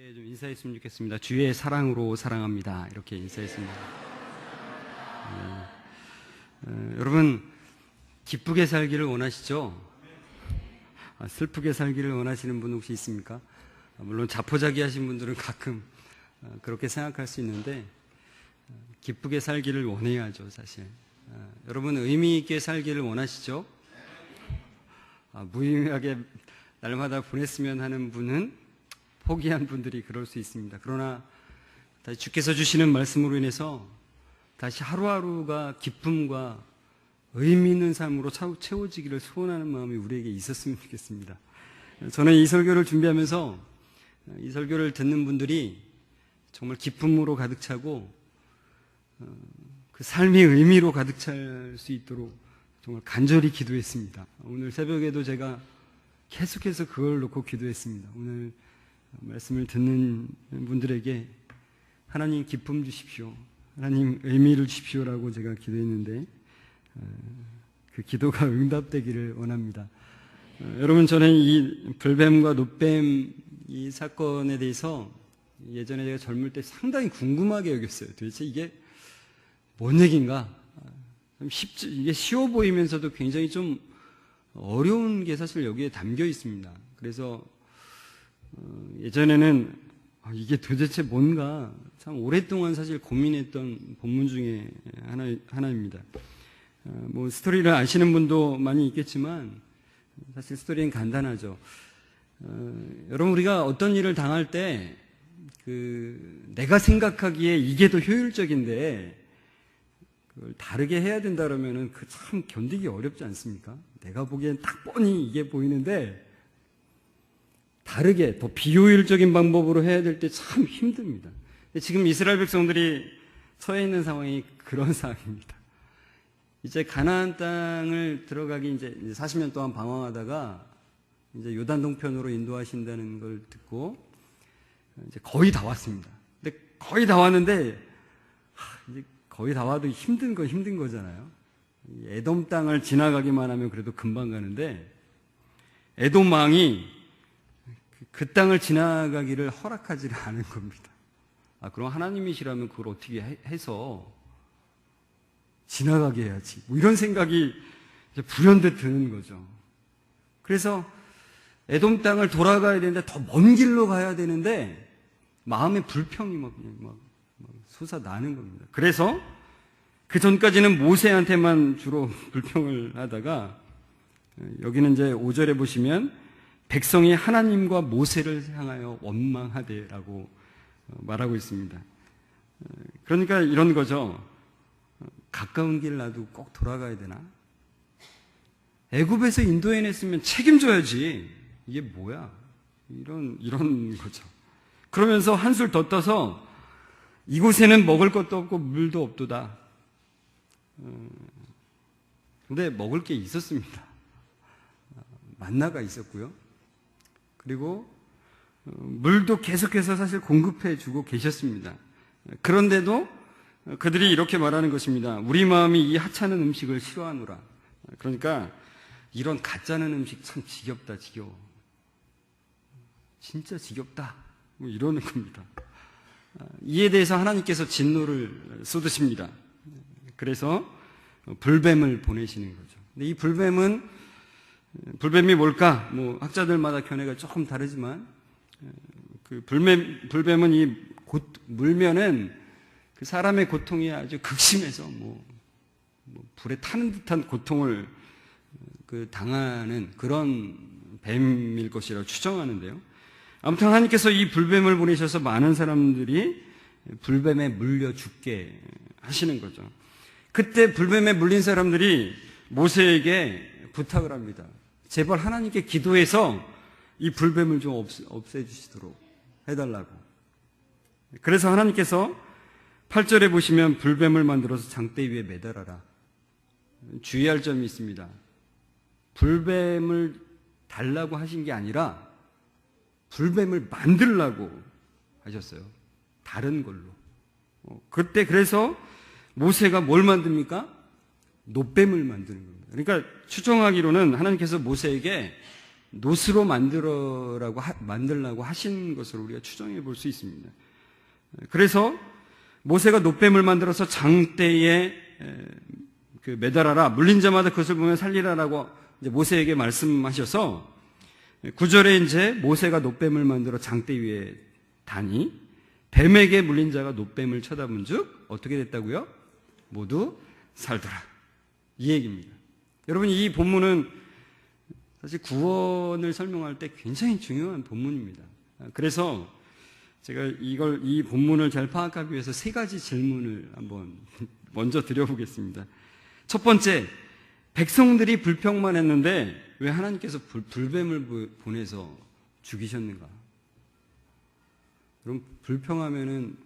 좀 인사했으면 좋겠습니다. 주의 사랑으로 사랑합니다. 이렇게 인사했습니다. 여러분, 기쁘게 살기를 원하시죠? 슬프게 살기를 원하시는 분 혹시 있습니까? 물론 자포자기하신 분들은 가끔 그렇게 생각할 수 있는데 기쁘게 살기를 원해야죠, 사실. 여러분, 의미 있게 살기를 원하시죠? 무의미하게 날마다 보냈으면 하는 분은 포기한 분들이 그럴 수 있습니다. 그러나 다시 주께서 주시는 말씀으로 인해서 다시 하루하루가 기쁨과 의미 있는 삶으로 채워지기를 소원하는 마음이 우리에게 있었으면 좋겠습니다. 저는 이 설교를 준비하면서 이 설교를 듣는 분들이 정말 기쁨으로 가득 차고 그 삶의 의미로 가득 찰 수 있도록 정말 간절히 기도했습니다. 오늘 새벽에도 제가 계속해서 그걸 놓고 기도했습니다. 오늘 말씀을 듣는 분들에게 하나님 기쁨 주십시오, 하나님 의미를 주십시오라고 제가 기도했는데 그 기도가 응답되기를 원합니다. 여러분, 저는 이 불뱀과 노뱀 이 사건에 대해서 예전에 제가 젊을 때 상당히 궁금하게 여겼어요. 도대체 이게 뭔 얘기인가? 이게 쉬워 보이면서도 굉장히 좀 어려운 게 사실 여기에 담겨 있습니다. 그래서 예전에는 이게 도대체 뭔가 참 오랫동안 사실 고민했던 본문 중에 하나입니다. 뭐 스토리를 아시는 분도 많이 있겠지만 사실 스토리는 간단하죠. 여러분, 우리가 어떤 일을 당할 때 내가 생각하기에 이게 더 효율적인데 그걸 다르게 해야 된다 그러면은 참 견디기 어렵지 않습니까? 내가 보기엔 딱 뻔히 이게 보이는데 다르게 더 비효율적인 방법으로 해야 될 때 참 힘듭니다. 지금 이스라엘 백성들이 처해 있는 상황이 그런 상황입니다. 이제 가나안 땅을 들어가기 이제 40년 동안 방황하다가 이제 요단 동편으로 인도하신다는 걸 듣고 이제 거의 다 왔습니다. 근데 거의 다 왔는데 이제 거의 다 와도 힘든 거잖아요. 에돔 땅을 지나가기만 하면 그래도 금방 가는데 에돔 왕이 그 땅을 지나가기를 허락하지를 않은 겁니다. 그럼 하나님이시라면 그걸 어떻게 해서 지나가게 해야지. 뭐 이런 생각이 이제 불현듯 드는 거죠. 그래서 에돔 땅을 돌아가야 되는데 더 먼 길로 가야 되는데 마음의 불평이 막 솟아나는 겁니다. 그래서 그 전까지는 모세한테만 주로 불평을 하다가 여기는 이제 5절에 보시면 백성이 하나님과 모세를 향하여 원망하되라고 말하고 있습니다. 그러니까 이런 거죠. 가까운 길 나도 꼭 돌아가야 되나? 애굽에서 인도해냈으면 책임져야지. 이게 뭐야? 이런 거죠. 그러면서 한술 더 떠서 이곳에는 먹을 것도 없고 물도 없도다. 근데 먹을 게 있었습니다. 만나가 있었고요. 그리고 물도 계속해서 사실 공급해 주고 계셨습니다. 그런데도 그들이 이렇게 말하는 것입니다. 우리 마음이 이 하찮은 음식을 싫어하노라. 그러니까 이런 가짜는 음식 참 지겹다, 지겨워. 진짜 지겹다. 뭐 이러는 겁니다. 이에 대해서 하나님께서 진노를 쏟으십니다. 그래서 불뱀을 보내시는 거죠. 근데 이 불뱀이 뭘까? 뭐 학자들마다 견해가 조금 다르지만 그 불뱀은 물면은 그 사람의 고통이 아주 극심해서 뭐 불에 타는 듯한 고통을 당하는 그런 뱀일 것이라고 추정하는데요. 아무튼 하나님께서 이 불뱀을 보내셔서 많은 사람들이 불뱀에 물려 죽게 하시는 거죠. 그때 불뱀에 물린 사람들이 모세에게 부탁을 합니다. 제발 하나님께 기도해서 이 불뱀을 좀 없애주시도록 해달라고. 그래서 하나님께서 8절에 보시면 불뱀을 만들어서 장대 위에 매달아라. 주의할 점이 있습니다. 불뱀을 달라고 하신 게 아니라 불뱀을 만들라고 하셨어요. 다른 걸로. 그때 그래서 모세가 뭘 만듭니까? 노뱀을 만드는 겁니다. 그러니까 추정하기로는 하나님께서 모세에게 노스로 만들라고 하신 것으로 우리가 추정해 볼 수 있습니다. 그래서 모세가 놋뱀을 만들어서 장대에 매달아라, 물린 자마다 그것을 보면 살리라라고 이제 모세에게 말씀하셔서 9절에 이제 모세가 놋뱀을 만들어 장대 위에 다니 뱀에게 물린 자가 놋뱀을 쳐다본즉 어떻게 됐다고요? 모두 살더라. 이 얘기입니다. 여러분, 이 본문은 사실 구원을 설명할 때 굉장히 중요한 본문입니다. 그래서 제가 이 본문을 잘 파악하기 위해서 세 가지 질문을 한번 먼저 드려보겠습니다. 첫 번째, 백성들이 불평만 했는데 왜 하나님께서 불뱀을 보내서 죽이셨는가? 그럼 불평하면은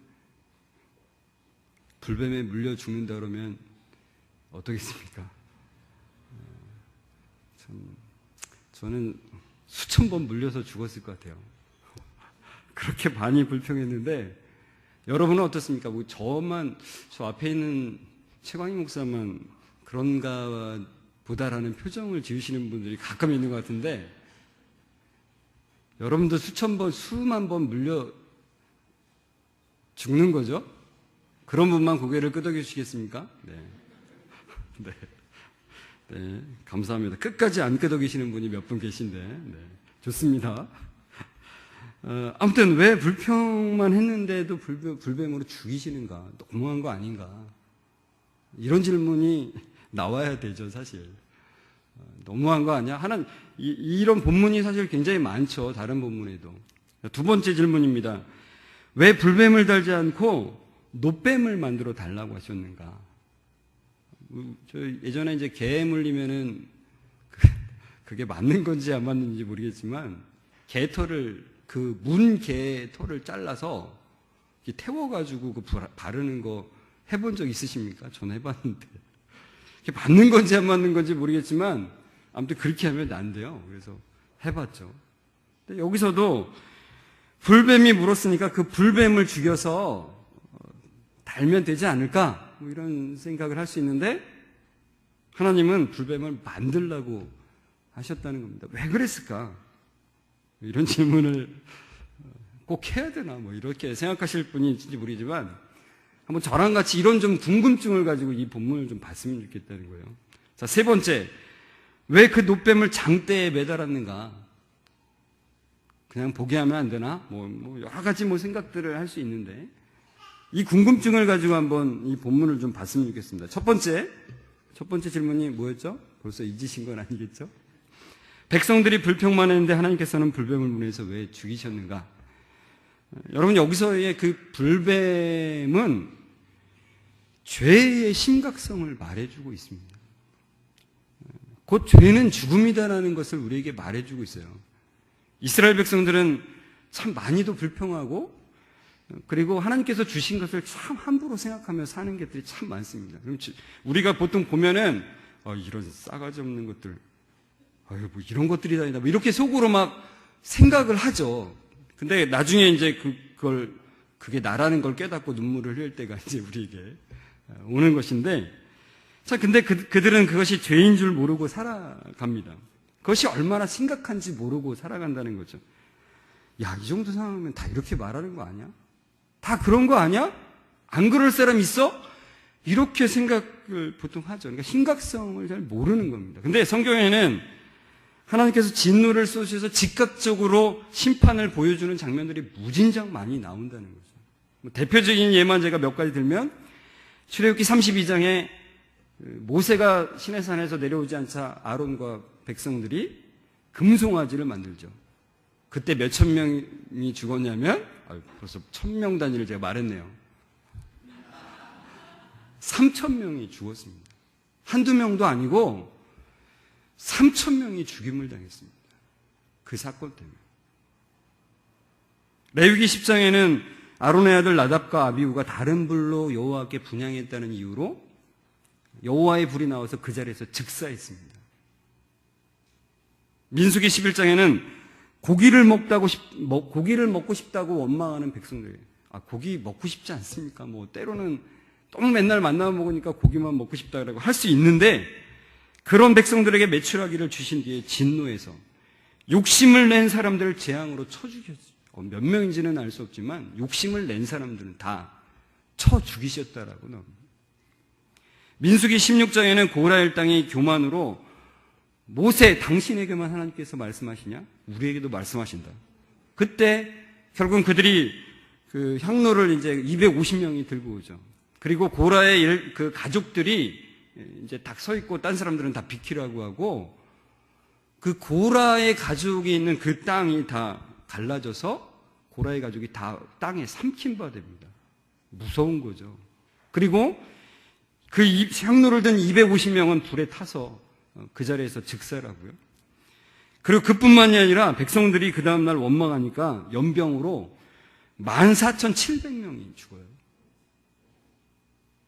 불뱀에 물려 죽는다 그러면 어떻겠습니까? 저는 수천 번 물려서 죽었을 것 같아요. 그렇게 많이 불평했는데 여러분은 어떻습니까? 뭐 저 앞에 있는 최광희 목사만 그런가 보다라는 표정을 지으시는 분들이 가끔 있는 것 같은데 여러분도 수천 번, 수만 번 물려 죽는 거죠? 그런 분만 고개를 끄덕여 주시겠습니까? 네. 네, 감사합니다. 끝까지 안 끄덕이시는 분이 몇 분 계신데, 네, 좋습니다. 아무튼 왜 불평만 했는데도 불뱀으로 죽이시는가? 너무한 거 아닌가? 이런 질문이 나와야 되죠, 사실. 너무한 거 아니야? 이런 본문이 사실 굉장히 많죠, 다른 본문에도. 두 번째 질문입니다. 왜 불뱀을 달지 않고 놋뱀을 만들어 달라고 하셨는가? 저 예전에 이제 개에 물리면은 그게 맞는 건지 안 맞는지 모르겠지만 개털을 그 문개 털을 잘라서 태워가지고 그 바르는 거 해본 적 있으십니까? 전 해봤는데 그게 맞는 건지 안 맞는 건지 모르겠지만 아무튼 그렇게 하면 안 돼요. 그래서 해봤죠. 근데 여기서도 불뱀이 물었으니까 그 불뱀을 죽여서 달면 되지 않을까? 뭐 이런 생각을 할 수 있는데 하나님은 불뱀을 만들라고 하셨다는 겁니다. 왜 그랬을까? 이런 질문을 꼭 해야 되나? 뭐 이렇게 생각하실 분이 있을지 모르지만 한번 저랑 같이 이런 좀 궁금증을 가지고 이 본문을 좀 봤으면 좋겠다는 거예요. 자, 세 번째, 왜 그 놋뱀을 장대에 매달았는가? 그냥 보게 하면 안 되나? 뭐 여러 가지 생각들을 할 수 있는데 이 궁금증을 가지고 한번 이 본문을 좀 봤으면 좋겠습니다. 첫 번째 질문이 뭐였죠? 벌써 잊으신 건 아니겠죠? 백성들이 불평만 했는데 하나님께서는 불뱀을 보내서 왜 죽이셨는가? 여러분, 여기서의 그 불뱀은 죄의 심각성을 말해주고 있습니다. 곧 죄는 죽음이다라는 것을 우리에게 말해주고 있어요. 이스라엘 백성들은 참 많이도 불평하고 그리고 하나님께서 주신 것을 참 함부로 생각하며 사는 것들이 참 많습니다. 그럼 우리가 보통 보면은 이런 싸가지 없는 것들, 뭐 이런 것들이 다니다, 뭐 이렇게 속으로 막 생각을 하죠. 근데 나중에 이제 그게 나라는 걸 깨닫고 눈물을 흘릴 때가 이제 우리에게 오는 것인데, 자, 근데 그들은 그것이 죄인 줄 모르고 살아갑니다. 그것이 얼마나 심각한지 모르고 살아간다는 거죠. 야, 이 정도 상황이면 다 이렇게 말하는 거 아니야? 다 그런 거 아니야? 안 그럴 사람 있어? 이렇게 생각을 보통 하죠. 그러니까 심각성을 잘 모르는 겁니다. 근데 성경에는 하나님께서 진노를 쏘셔서 즉각적으로 심판을 보여주는 장면들이 무진장 많이 나온다는 거죠. 대표적인 예만 제가 몇 가지 들면 출애굽기 32장에 모세가 시내산에서 내려오지 않자 아론과 백성들이 금송아지를 만들죠. 그때 몇천 명이 죽었냐면 벌써 1000명 단위를 제가 말했네요. 3000명이 죽었습니다. 한두 명도 아니고 3000명이 죽임을 당했습니다. 그 사건 때문에. 레위기 10장에는 아론의 아들 나답과 아비후가 다른 불로 여호와께 분향했다는 이유로 여호와의 불이 나와서 그 자리에서 즉사했습니다. 민수기 11장에는 고기를 먹고 싶다고 원망하는 백성들. 고기 먹고 싶지 않습니까? 때로는 너무 맨날 만나면 먹으니까 고기만 먹고 싶다고 할 수 있는데 그런 백성들에게 메추라기를 주신 뒤에 진노해서 욕심을 낸 사람들을 재앙으로 쳐 죽였어요. 몇 명인지는 알 수 없지만 욕심을 낸 사람들은 다 쳐 죽이셨다라고 나옵니다. 민수기 16장에는 고라 일당이 교만으로 모세, 당신에게만 하나님께서 말씀하시냐? 우리에게도 말씀하신다. 그때 결국은 그들이 그 향로를 이제 250명이 들고 오죠. 그리고 고라의 그 가족들이 이제 딱 서 있고 딴 사람들은 다 비키라고 하고 그 고라의 가족이 있는 그 땅이 다 갈라져서 고라의 가족이 다 땅에 삼킨 바 됩니다. 무서운 거죠. 그리고 그 향로를 든 250명은 불에 타서 그 자리에서 즉사라고요. 그리고 그뿐만이 아니라 백성들이 그 다음날 원망하니까 연병으로 14,700명이 죽어요.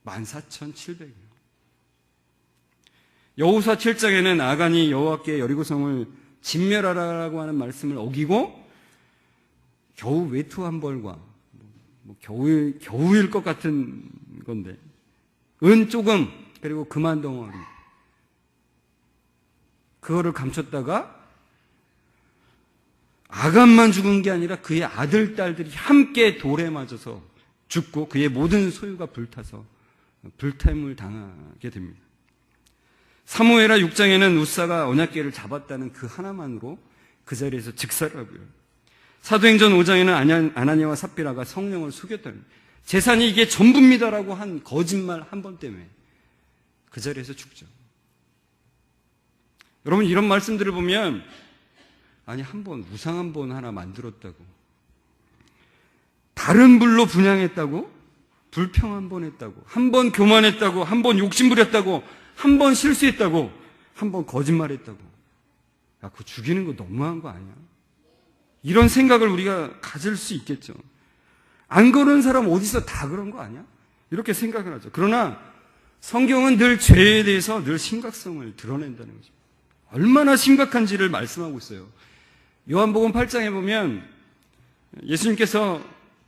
14,700명. 여호수아 7장에는 아간이 여호와께 여리고성을 진멸하라고 하는 말씀을 어기고 겨우 외투 한 벌과 겨우일 것 같은 건데 은 조금 그리고 금한 덩어리 그거를 감췄다가 아간만 죽은 게 아니라 그의 아들, 딸들이 함께 돌에 맞아서 죽고 그의 모든 소유가 불타서 불태움을 당하게 됩니다. 사무엘하 6장에는 우사가 언약궤를 잡았다는 그 하나만으로 그 자리에서 즉사라고요. 사도행전 5장에는 아나니아와 삽비라가 성령을 속였다는 재산이 이게 전부입니다라고 한 거짓말 한 번 때문에 그 자리에서 죽죠. 여러분 이런 말씀들을 보면 아니 한 번 우상 한 번 하나 만들었다고 다른 불로 분향했다고 불평 한 번 했다고 한 번 교만했다고 한 번 욕심부렸다고 한 번 실수했다고 한 번 거짓말했다고 야 그거 죽이는 거 너무한 거 아니야? 이런 생각을 우리가 가질 수 있겠죠. 안 그런 사람 어디서 다 그런 거 아니야? 이렇게 생각을 하죠. 그러나 성경은 늘 죄에 대해서 늘 심각성을 드러낸다는 거죠. 얼마나 심각한지를 말씀하고 있어요. 요한복음 8장에 보면 예수님께서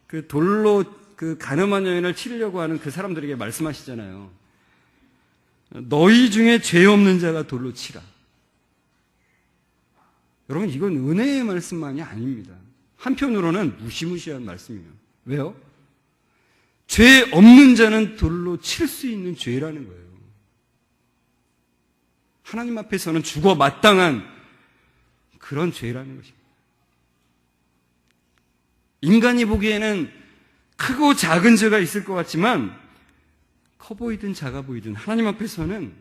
그 돌로 그 간음한 여인을 치려고 하는 그 사람들에게 말씀하시잖아요. 너희 중에 죄 없는 자가 돌로 치라. 여러분 이건 은혜의 말씀만이 아닙니다. 한편으로는 무시무시한 말씀이에요. 왜요? 죄 없는 자는 돌로 칠 수 있는 죄라는 거예요. 하나님 앞에서는 죽어 마땅한 그런 죄라는 것입니다. 인간이 보기에는 크고 작은 죄가 있을 것 같지만 커 보이든 작아 보이든 하나님 앞에서는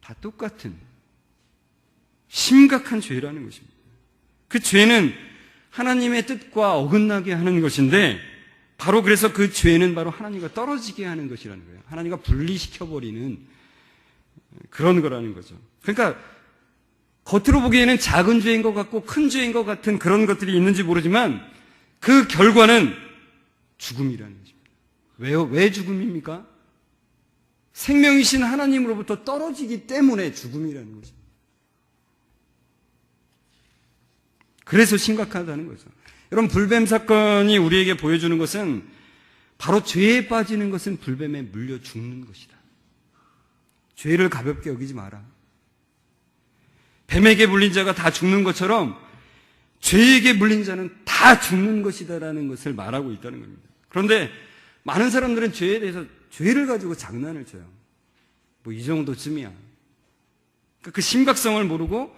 다 똑같은 심각한 죄라는 것입니다. 그 죄는 하나님의 뜻과 어긋나게 하는 것인데 바로 그래서 그 죄는 바로 하나님과 떨어지게 하는 것이라는 거예요. 하나님과 분리시켜버리는 그런 거라는 거죠. 그러니까 겉으로 보기에는 작은 죄인 것 같고 큰 죄인 것 같은 그런 것들이 있는지 모르지만 그 결과는 죽음이라는 것입니다. 왜요? 왜 죽음입니까? 생명이신 하나님으로부터 떨어지기 때문에 죽음이라는 것입니다. 그래서 심각하다는 거죠. 여러분 불뱀 사건이 우리에게 보여주는 것은 바로 죄에 빠지는 것은 불뱀에 물려 죽는 것이다. 죄를 가볍게 여기지 마라. 뱀에게 물린 자가 다 죽는 것처럼 죄에게 물린 자는 다 죽는 것이다라는 것을 말하고 있다는 겁니다. 그런데 많은 사람들은 죄에 대해서 죄를 가지고 장난을 쳐요. 뭐 이 정도쯤이야. 그러니까 그 심각성을 모르고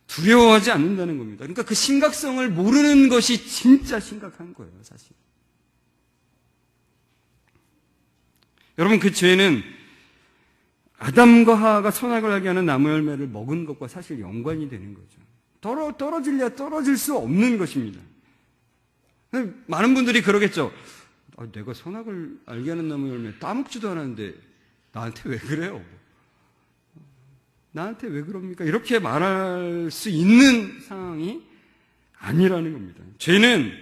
두려워하지 않는다는 겁니다. 그러니까 그 심각성을 모르는 것이 진짜 심각한 거예요, 사실. 여러분 그 죄는 아담과 하와가 선악을 하게 하는 나무 열매를 먹은 것과 사실 연관이 되는 거죠. 떨어질래야 떨어질 수 없는 것입니다. 많은 분들이 그러겠죠. 내가 선악을 알게 하는 나무 열매 따먹지도 않았는데 나한테 왜 그래요? 나한테 왜 그럽니까? 이렇게 말할 수 있는 상황이 아니라는 겁니다. 죄는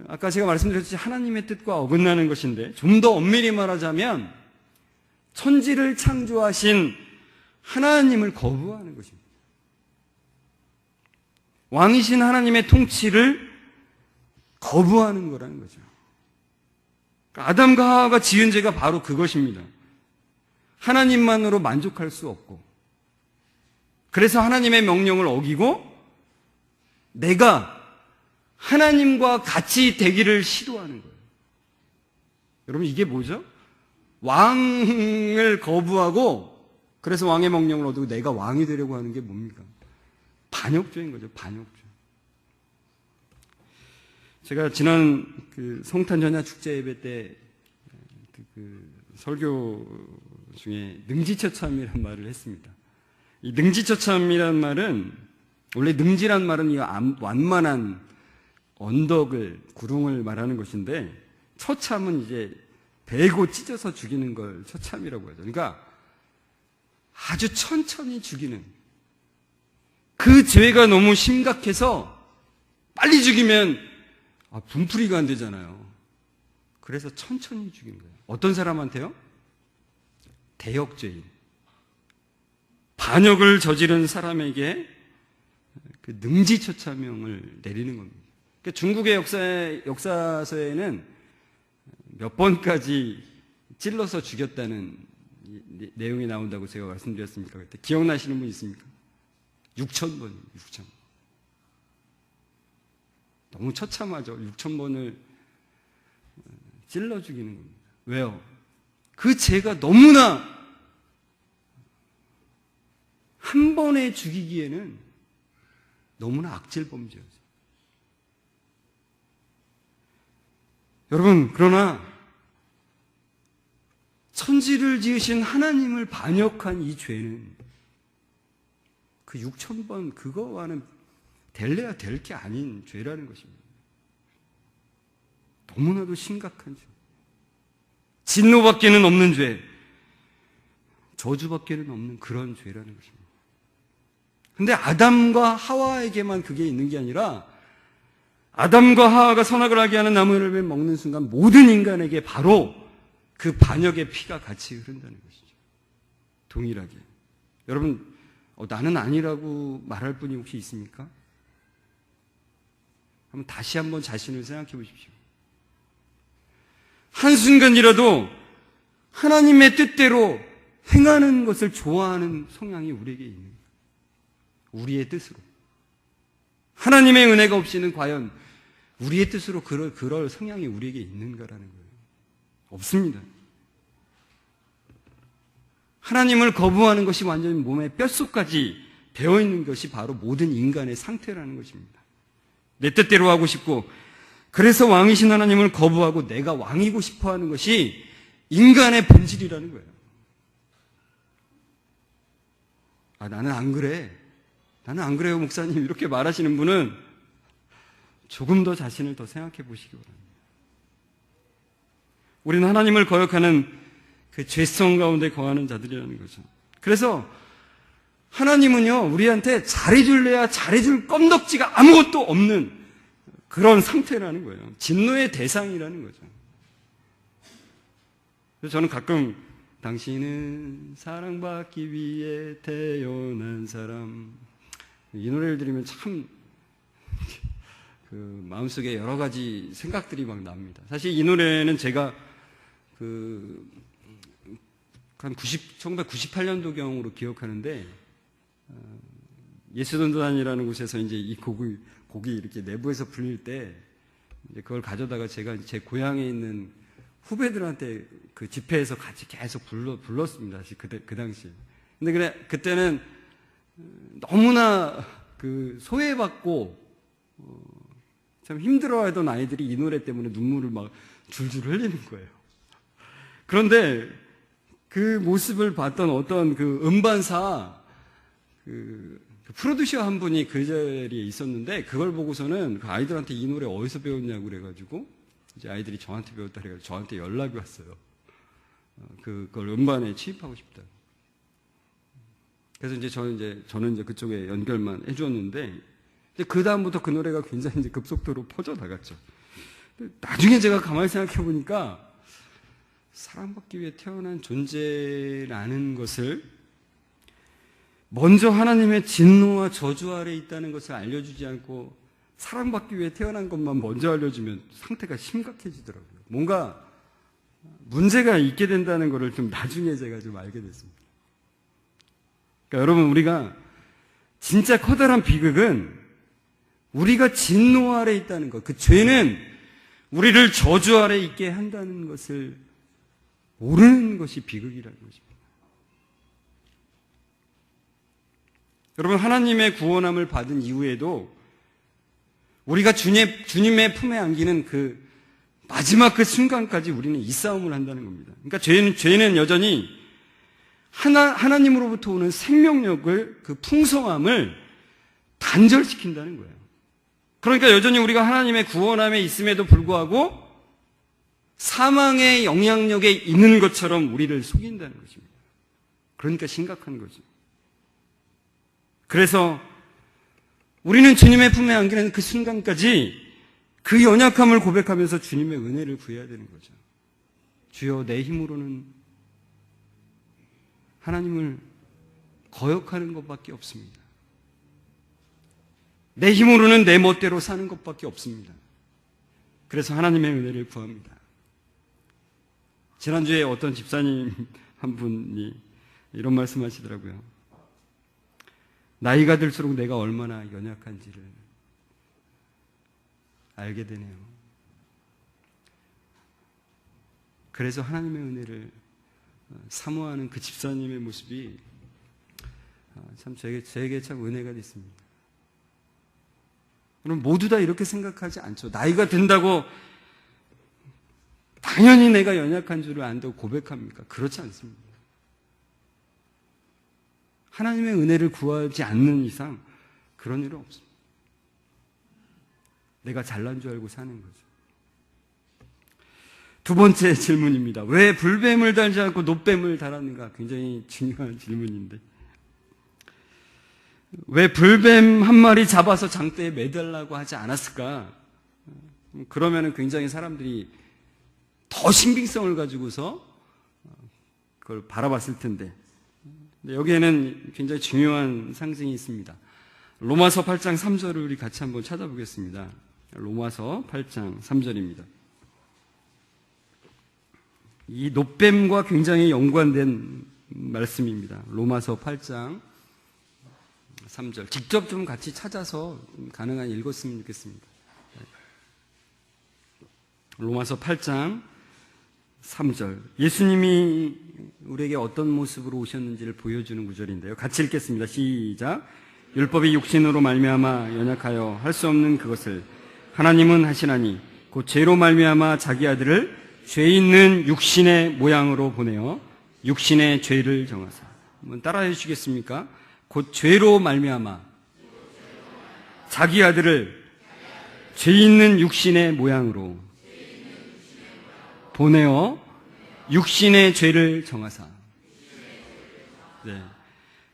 아까 제가 말씀드렸듯이 하나님의 뜻과 어긋나는 것인데 좀 더 엄밀히 말하자면 천지를 창조하신 하나님을 거부하는 것입니다. 왕이신 하나님의 통치를 거부하는 거라는 거죠. 아담과 하와가 지은 죄가 바로 그것입니다. 하나님만으로 만족할 수 없고 그래서 하나님의 명령을 어기고 내가 하나님과 같이 되기를 시도하는 거예요. 여러분, 이게 뭐죠? 왕을 거부하고 그래서 왕의 명령을 얻고 내가 왕이 되려고 하는 게 뭡니까? 반역죄인 거죠. 반역죄. 제가 지난 성탄 전야 축제 예배 때 설교 중에 능지처참이라는 말을 했습니다. 이 능지처참이라는 말은, 원래 능지란 말은 이 완만한 언덕을, 구릉을 말하는 것인데, 처참은 이제 베고 찢어서 죽이는 걸 처참이라고 하죠. 그러니까 아주 천천히 죽이는, 그 죄가 너무 심각해서 빨리 죽이면 분풀이가 안 되잖아요. 그래서 천천히 죽이는 거예요. 어떤 사람한테요? 대역죄인, 반역을 저지른 사람에게 그 능지처참형을 내리는 겁니다. 그러니까 중국의 역사서에는 몇 번까지 찔러서 죽였다는 내용이 나온다고 제가 말씀드렸습니까? 그때 기억나시는 분 있습니까? 6,000번이에요. 6,000번. 너무 처참하죠. 6,000번을 찔러 죽이는 겁니다. 왜요? 그 죄가 너무나 한 번에 죽이기에는 너무나 악질 범죄였어요. 여러분, 그러나 천지를 지으신 하나님을 반역한 이 죄는 그 6,000번 그거와는 될래야 될 게 아닌 죄라는 것입니다. 너무나도 심각한 죄. 진노밖에는 없는 죄, 저주밖에는 없는 그런 죄라는 것입니다. 근데 아담과 하와에게만 그게 있는 게 아니라 아담과 하와가 선악을 하게 하는 나무를 먹는 순간 모든 인간에게 바로 그 반역의 피가 같이 흐른다는 것이죠. 동일하게. 여러분, 나는 아니라고 말할 분이 혹시 있습니까? 한번 다시 한번 자신을 생각해 보십시오. 한순간이라도 하나님의 뜻대로 행하는 것을 좋아하는 성향이 우리에게 있는 거예요. 우리의 뜻으로. 하나님의 은혜가 없이는 과연 우리의 뜻으로 그럴 성향이 우리에게 있는가라는 거예요. 없습니다. 하나님을 거부하는 것이 완전히 몸의 뼛속까지 배어 있는 것이 바로 모든 인간의 상태라는 것입니다. 내 뜻대로 하고 싶고, 그래서 왕이신 하나님을 거부하고 내가 왕이고 싶어 하는 것이 인간의 본질이라는 거예요. 나는 안 그래. 나는 안 그래요, 목사님. 이렇게 말하시는 분은 조금 더 자신을 더 생각해 보시기 바랍니다. 우리는 하나님을 거역하는 그 죄성 가운데 거하는 자들이라는 거죠. 그래서 하나님은요, 우리한테 잘해줄래야 잘해줄 껌덕지가 아무것도 없는 그런 상태라는 거예요. 진노의 대상이라는 거죠. 그래서 저는 가끔 당신은 사랑받기 위해 태어난 사람, 이 노래를 들으면 참 그 마음속에 여러 가지 생각들이 막 납니다. 사실 이 노래는 제가 한 1998년도경으로 기억하는데, 예수전도단이라는 곳에서 이제 이 곡이 이렇게 내부에서 불릴 때, 이제 그걸 가져다가 제가 제 고향에 있는 후배들한테 그 집회에서 같이 계속 불렀습니다. 사실 그 당시에. 근데 그때는 너무나 그 소외받고, 참 힘들어하던 아이들이 이 노래 때문에 눈물을 막 줄줄 흘리는 거예요. 그런데 그 모습을 봤던 어떤 그 음반사 그 프로듀서 한 분이 그 자리에 있었는데, 그걸 보고서는 그 아이들한테 이 노래 어디서 배웠냐고 그래가지고 이제 아이들이 저한테 배웠다 그래가지고 저한테 연락이 왔어요. 그걸 음반에 취입하고 싶다. 그래서 이제 저는 이제 그쪽에 연결만 해주었는데, 그 다음부터 그 노래가 굉장히 이제 급속도로 퍼져 나갔죠. 나중에 제가 가만히 생각해 보니까 사랑받기 위해 태어난 존재라는 것을 먼저 하나님의 진노와 저주 아래 있다는 것을 알려주지 않고 사랑받기 위해 태어난 것만 먼저 알려주면 상태가 심각해지더라고요. 뭔가 문제가 있게 된다는 것을 좀 나중에 제가 좀 알게 됐습니다. 그러니까 여러분, 우리가 진짜 커다란 비극은 우리가 진노 아래 있다는 것, 그 죄는 우리를 저주 아래 있게 한다는 것을 모르는 것이 비극이라는 것입니다. 여러분, 하나님의 구원함을 받은 이후에도 우리가 주님의 품에 안기는 그 마지막 그 순간까지 우리는 이 싸움을 한다는 겁니다. 그러니까 죄는 여전히 하나님으로부터 오는 생명력을, 그 풍성함을 단절시킨다는 거예요. 그러니까 여전히 우리가 하나님의 구원함에 있음에도 불구하고 사망의 영향력에 있는 것처럼 우리를 속인다는 것입니다. 그러니까 심각한 거죠. 그래서 우리는 주님의 품에 안기는 그 순간까지 그 연약함을 고백하면서 주님의 은혜를 구해야 되는 거죠. 주여, 내 힘으로는 하나님을 거역하는 것밖에 없습니다. 내 힘으로는 내 멋대로 사는 것밖에 없습니다. 그래서 하나님의 은혜를 구합니다. 지난주에 어떤 집사님 한 분이 이런 말씀 하시더라고요. 나이가 들수록 내가 얼마나 연약한지를 알게 되네요. 그래서 하나님의 은혜를 사모하는 그 집사님의 모습이 참 저에게 참 은혜가 됐습니다. 그럼 모두 다 이렇게 생각하지 않죠. 나이가 든다고 당연히 내가 연약한 줄을 안다고 고백합니까? 그렇지 않습니다. 하나님의 은혜를 구하지 않는 이상 그런 일은 없습니다. 내가 잘난 줄 알고 사는 거죠. 두 번째 질문입니다. 왜 불뱀을 달지 않고 놋뱀을 달았는가? 굉장히 중요한 질문인데, 왜 불뱀 한 마리 잡아서 장대에 매달라고 하지 않았을까? 그러면은 굉장히 사람들이 더 신빙성을 가지고서 그걸 바라봤을 텐데, 여기에는 굉장히 중요한 상징이 있습니다. 로마서 8장 3절을 우리 같이 한번 찾아보겠습니다. 로마서 8장 3절입니다. 이 놋뱀과 굉장히 연관된 말씀입니다. 로마서 8장 3절. 직접 좀 같이 찾아서 가능한 읽었으면 좋겠습니다. 로마서 8장 3절. 예수님이 우리에게 어떤 모습으로 오셨는지를 보여주는 구절인데요. 같이 읽겠습니다. 시작. 율법이 육신으로 말미암아 연약하여 할 수 없는 그것을 하나님은 하시나니 곧 죄로 말미암아 자기 아들을 죄 있는 육신의 모양으로 보내어 육신의 죄를 정하사. 한번 따라해 주시겠습니까? 곧 죄로 말미암아 자기 아들을 죄 있는 육신의 모양으로 보내어 육신의 죄를 정하사. 네.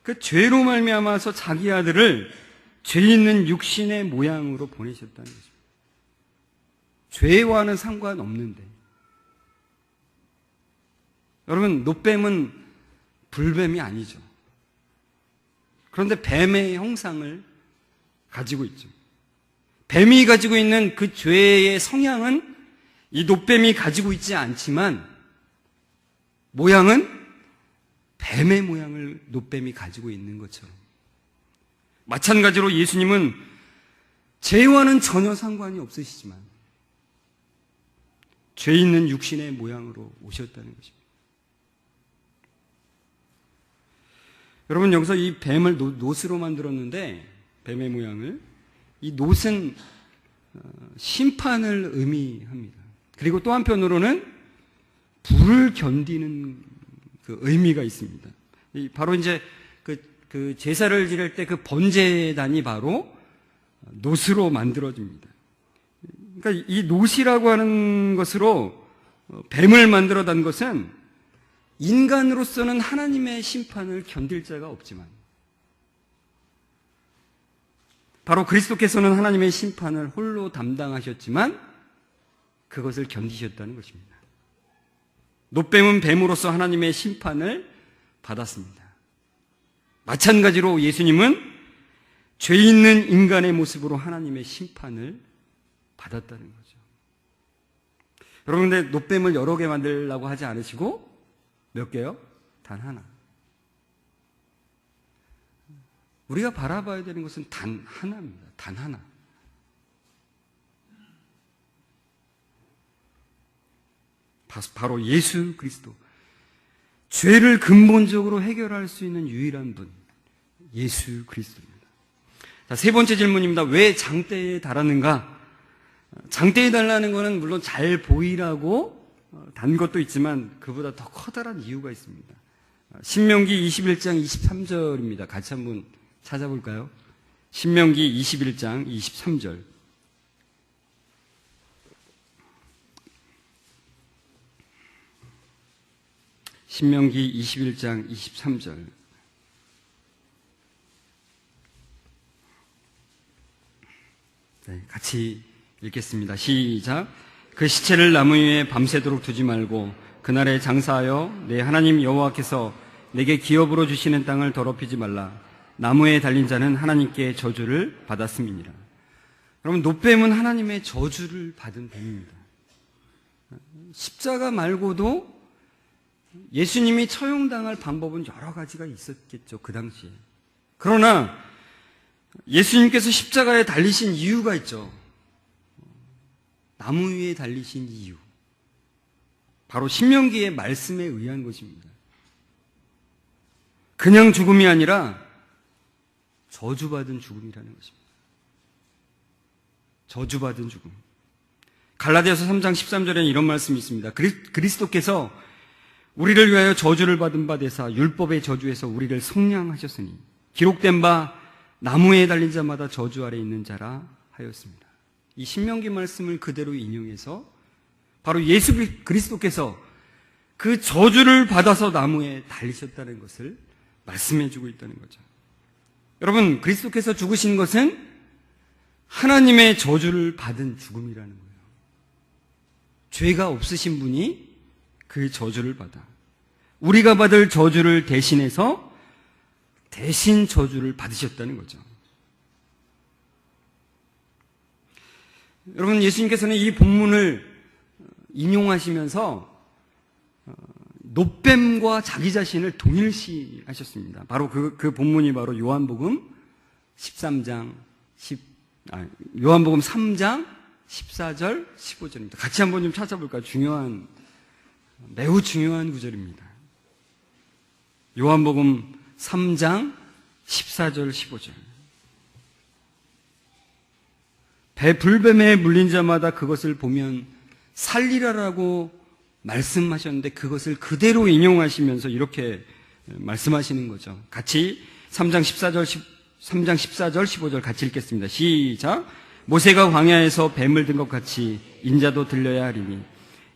그 죄로 말미암아서 자기 아들을 죄 있는 육신의 모양으로 보내셨다는 거죠. 죄와는 상관없는데. 여러분, 놋뱀은 불뱀이 아니죠. 그런데 뱀의 형상을 가지고 있죠. 뱀이 가지고 있는 그 죄의 성향은 이 놋뱀이 가지고 있지 않지만 모양은 뱀의 모양을 놋뱀이 가지고 있는 것처럼, 마찬가지로 예수님은 죄와는 전혀 상관이 없으시지만 죄 있는 육신의 모양으로 오셨다는 것입니다. 여러분, 여기서 이 뱀을 놋으로 만들었는데, 뱀의 모양을, 이 놋은 심판을 의미합니다. 그리고 또 한편으로는 불을 견디는 그 의미가 있습니다. 바로 이제 그 제사를 지낼 때 그 번제단이 바로 놋으로 만들어집니다. 그러니까 이 놋이라고 하는 것으로 뱀을 만들어단 것은 인간으로서는 하나님의 심판을 견딜 자가 없지만 바로 그리스도께서는 하나님의 심판을 홀로 담당하셨지만 그것을 견디셨다는 것입니다. 놋뱀은 뱀으로서 하나님의 심판을 받았습니다. 마찬가지로 예수님은 죄 있는 인간의 모습으로 하나님의 심판을 받았다는 거죠. 여러분, 근데 놋뱀을 여러 개 만들려고 하지 않으시고 몇 개요? 단 하나. 우리가 바라봐야 되는 것은 단 하나입니다. 단 하나. 바로 예수 그리스도. 죄를 근본적으로 해결할 수 있는 유일한 분, 예수 그리스도입니다. 자, 세 번째 질문입니다. 왜 장대에 달았는가? 장대에 달라는 것은 물론 잘 보이라고 단 것도 있지만 그보다 더 커다란 이유가 있습니다. 신명기 21장 23절입니다. 같이 한번 찾아볼까요? 신명기 21장 23절. 신명기 21장 23절. 네, 같이 읽겠습니다. 시작. 그 시체를 나무 위에 밤새도록 두지 말고 그날에 장사하여 내 하나님 여호와께서 내게 기업으로 주시는 땅을 더럽히지 말라. 나무에 달린 자는 하나님께 저주를 받았음이니라. 여러분, 노뱀은 하나님의 저주를 받은 뱀입니다. 십자가 말고도 예수님이 처형당할 방법은 여러 가지가 있었겠죠, 그 당시에. 그러나 예수님께서 십자가에 달리신 이유가 있죠. 나무 위에 달리신 이유. 바로 신명기의 말씀에 의한 것입니다. 그냥 죽음이 아니라 저주받은 죽음이라는 것입니다. 저주받은 죽음. 갈라디아서 3장 13절에는 이런 말씀이 있습니다. 그리스도께서 우리를 위하여 저주를 받은 바 되사 율법의 저주에서 우리를 속량하셨으니 기록된 바 나무에 달린 자마다 저주 아래 있는 자라 하였습니다. 이 신명기 말씀을 그대로 인용해서 바로 예수 그리스도께서 그 저주를 받아서 나무에 달리셨다는 것을 말씀해주고 있다는 거죠. 여러분, 그리스도께서 죽으신 것은 하나님의 저주를 받은 죽음이라는 거예요. 죄가 없으신 분이 그 저주를 받아 우리가 받을 저주를 대신해서 대신 저주를 받으셨다는 거죠. 여러분, 예수님께서는 이 본문을 인용하시면서 노뱀과 자기 자신을 동일시하셨습니다. 바로 그 본문이 바로 요한복음 3장 14절 15절입니다. 같이 한번 좀 찾아볼까요? 매우 중요한 구절입니다. 요한복음 3장 14절 15절. 불뱀에 물린 자마다 그것을 보면 살리라라고 말씀하셨는데 그것을 그대로 인용하시면서 이렇게 말씀하시는 거죠. 같이 3장 14절 15절 같이 읽겠습니다. 시작. 모세가 광야에서 뱀을 든 것 같이 인자도 들려야 하리니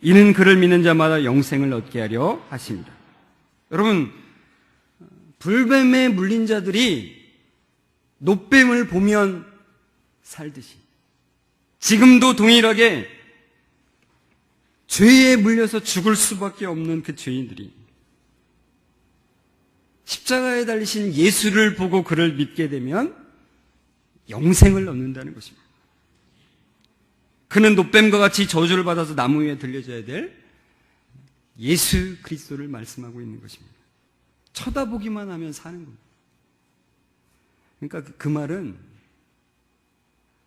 이는 그를 믿는 자마다 영생을 얻게 하려 하십니다. 여러분, 불뱀에 물린 자들이 노뱀을 보면 살듯이 지금도 동일하게 죄에 물려서 죽을 수밖에 없는 그 죄인들이 십자가에 달리신 예수를 보고 그를 믿게 되면 영생을 얻는다는 것입니다. 그는 노뱀과 같이 저주를 받아서 나무 위에 들려져야 될 예수 그리스도를 말씀하고 있는 것입니다. 쳐다보기만 하면 사는 겁니다. 그러니까 그 말은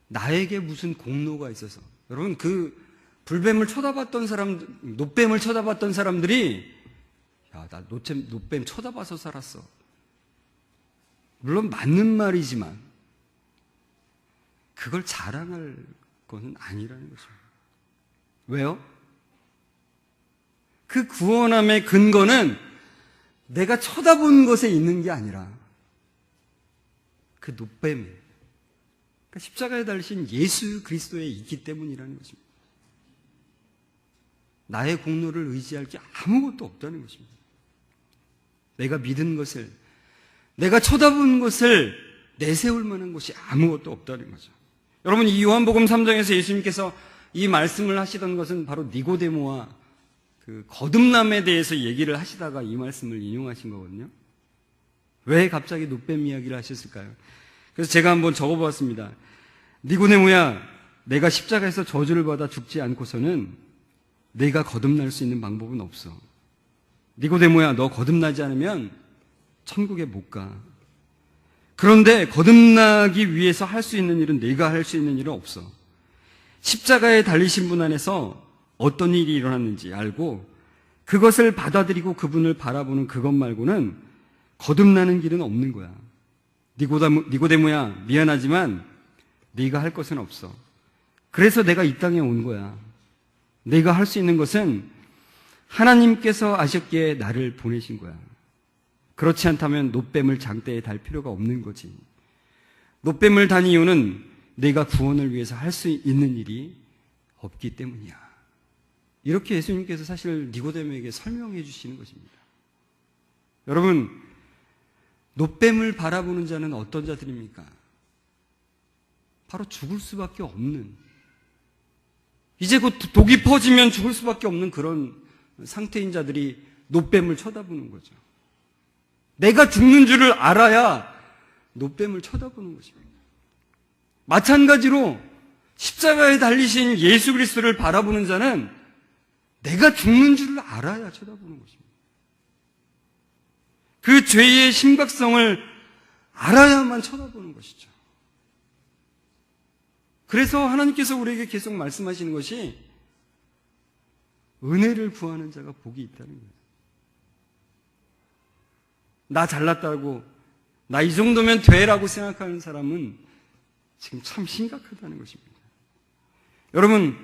나에게 무슨 공로가 있어서, 여러분, 그 불뱀을 쳐다봤던 사람, 노뱀을 쳐다봤던 사람들이 야, 나 노뱀 쳐다봐서 살았어. 물론 맞는 말이지만 그걸 자랑할 것은 아니라는 것입니다. 왜요? 그 구원함의 근거는 내가 쳐다본 것에 있는 게 아니라 그 노뱀, 그러니까 십자가에 달리신 예수 그리스도에 있기 때문이라는 것입니다. 나의 공로를 의지할 게 아무것도 없다는 것입니다. 내가 믿은 것을, 내가 쳐다본 것을 내세울 만한 것이 아무것도 없다는 거죠. 여러분, 이 요한복음 3장에서 예수님께서 이 말씀을 하시던 것은 바로 니고데모와 그 거듭남에 대해서 얘기를 하시다가 이 말씀을 인용하신 거거든요. 왜 갑자기 노뱀 이야기를 하셨을까요? 그래서 제가 한번 적어보았습니다. 니고데모야, 내가 십자가에서 저주를 받아 죽지 않고서는 내가 거듭날 수 있는 방법은 없어. 니고데모야, 너 거듭나지 않으면 천국에 못 가. 그런데 거듭나기 위해서 할 수 있는 일은, 네가 할 수 있는 일은 없어. 십자가에 달리신 분 안에서 어떤 일이 일어났는지 알고 그것을 받아들이고 그분을 바라보는 그것 말고는 거듭나는 길은 없는 거야. 니고데모야, 미안하지만 네가 할 것은 없어. 그래서 내가 이 땅에 온 거야. 네가 할 수 있는 것은 하나님께서 아셨기에 나를 보내신 거야. 그렇지 않다면 노뱀을 장대에 달 필요가 없는 거지. 노뱀을 단 이유는 내가 구원을 위해서 할 수 있는 일이 없기 때문이야. 이렇게 예수님께서 사실 니고데모에게 설명해 주시는 것입니다. 여러분, 노뱀을 바라보는 자는 어떤 자들입니까? 바로 죽을 수밖에 없는, 이제 곧 독이 퍼지면 죽을 수밖에 없는 그런 상태인 자들이 노뱀을 쳐다보는 거죠. 내가 죽는 줄을 알아야 노뱀을 쳐다보는 것입니다. 마찬가지로 십자가에 달리신 예수 그리스도를 바라보는 자는 내가 죽는 줄을 알아야 쳐다보는 것입니다. 그 죄의 심각성을 알아야만 쳐다보는 것이죠. 그래서 하나님께서 우리에게 계속 말씀하시는 것이 은혜를 구하는 자가 복이 있다는 거예요. 나 잘났다고, 나 이 정도면 돼라고 생각하는 사람은 지금 참 심각하다는 것입니다. 여러분,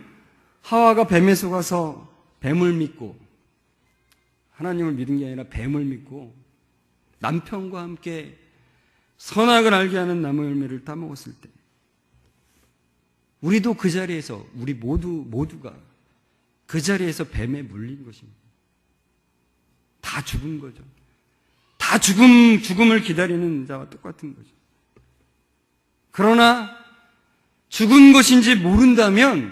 하와가 뱀에 속아서 뱀을 믿고, 하나님을 믿은 게 아니라 뱀을 믿고 남편과 함께 선악을 알게 하는 나무 열매를 따먹었을 때, 우리도 그 자리에서, 우리 모두가 그 자리에서 뱀에 물린 것입니다. 다 죽은 거죠. 다 죽음을 기다리는 자와 똑같은 거죠. 그러나 죽은 것인지 모른다면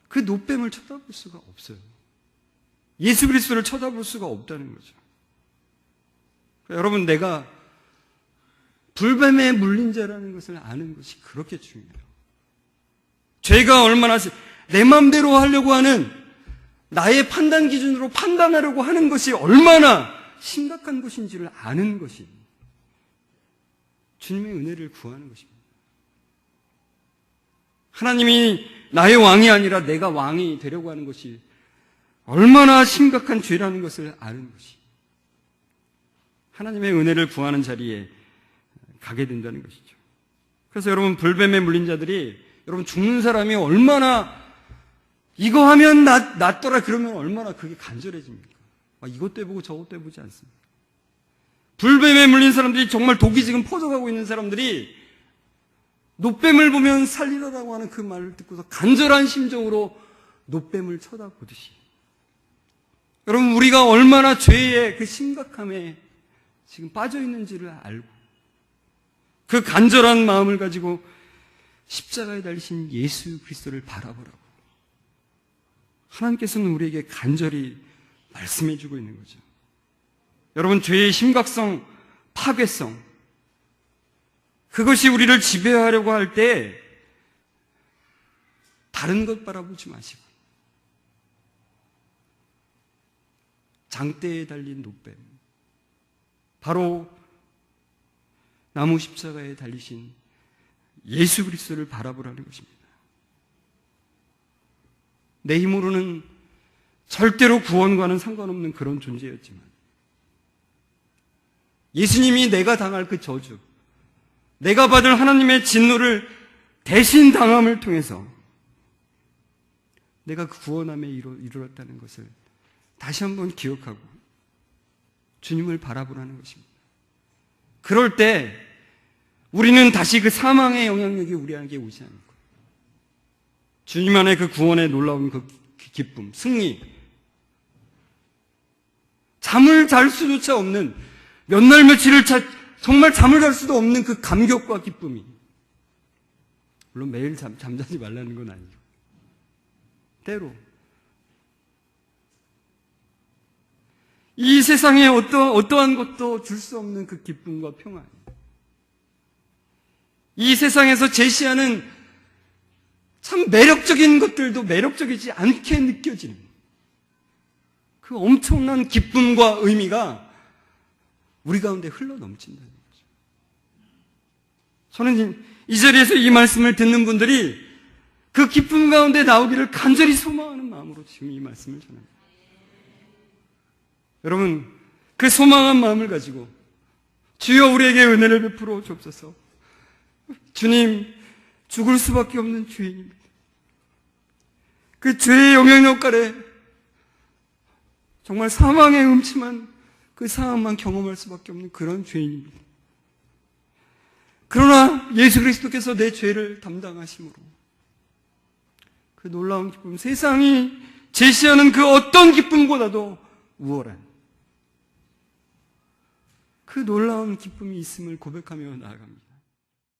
그 노뱀을 쳐다볼 수가 없어요. 예수 그리스도를 쳐다볼 수가 없다는 거죠. 여러분, 내가 불뱀에 물린 자라는 것을 아는 것이 그렇게 중요해요. 죄가 얼마나 내 마음대로 하려고 하는, 나의 판단 기준으로 판단하려고 하는 것이 얼마나 심각한 것인지를 아는 것이 주님의 은혜를 구하는 것입니다. 하나님이 나의 왕이 아니라 내가 왕이 되려고 하는 것이 얼마나 심각한 죄라는 것을 아는 것이 하나님의 은혜를 구하는 자리에 가게 된다는 것이죠. 그래서 여러분, 불뱀에 물린 자들이, 여러분, 죽는 사람이 얼마나 이거 하면 낫더라 그러면 얼마나 그게 간절해집니까? 이것도 해보고 저것도 해보지 않습니까? 불뱀에 물린 사람들이, 정말 독이 지금 퍼져가고 있는 사람들이 노뱀을 보면 살리라라고 하는 그 말을 듣고서 간절한 심정으로 노뱀을 쳐다보듯이, 여러분, 우리가 얼마나 죄의 그 심각함에 지금 빠져 있는지를 알고 그 간절한 마음을 가지고 십자가에 달리신 예수 그리스도를 바라보라고 하나님께서는 우리에게 간절히 말씀해 주고 있는 거죠. 여러분, 죄의 심각성, 파괴성, 그것이 우리를 지배하려고 할 때 다른 것 바라보지 마시고 장대에 달린 노뱀, 바로 나무 십자가에 달리신 예수 그리스도를 바라보라는 것입니다. 내 힘으로는 절대로 구원과는 상관없는 그런 존재였지만 예수님이 내가 당할 그 저주, 내가 받을 하나님의 진노를 대신 당함을 통해서 내가 그 구원함에 이르렀다는 것을 다시 한번 기억하고 주님을 바라보라는 것입니다. 그럴 때 우리는 다시 그 사망의 영향력이 우리에게 오지 않고 주님 안에 그 구원의 놀라운 그 기쁨, 승리, 잠을 잘 수조차 없는, 몇 날 며칠을 정말 잠을 잘 수도 없는 그 감격과 기쁨이, 물론 매일 잠자지 말라는 건 아니죠. 때로 이 세상에 어떠한 것도 줄 수 없는 그 기쁨과 평안, 이 세상에서 제시하는 참 매력적인 것들도 매력적이지 않게 느껴지는 그 엄청난 기쁨과 의미가 우리 가운데 흘러 넘친다는 거죠. 저는 이 자리에서 이 말씀을 듣는 분들이 그 기쁨 가운데 나오기를 간절히 소망하는 마음으로 지금 이 말씀을 전합니다. 여러분, 그 소망한 마음을 가지고 주여 우리에게 은혜를 베풀어 주옵소서. 주님, 죽을 수밖에 없는 죄인입니다. 그 죄의 영향력 아래 정말 사망의 음침한 그 상황만 경험할 수밖에 없는 그런 죄인입니다. 그러나 예수 그리스도께서 내 죄를 담당하심으로 그 놀라운 기쁨, 세상이 제시하는 그 어떤 기쁨보다도 우월한 그 놀라운 기쁨이 있음을 고백하며 나아갑니다.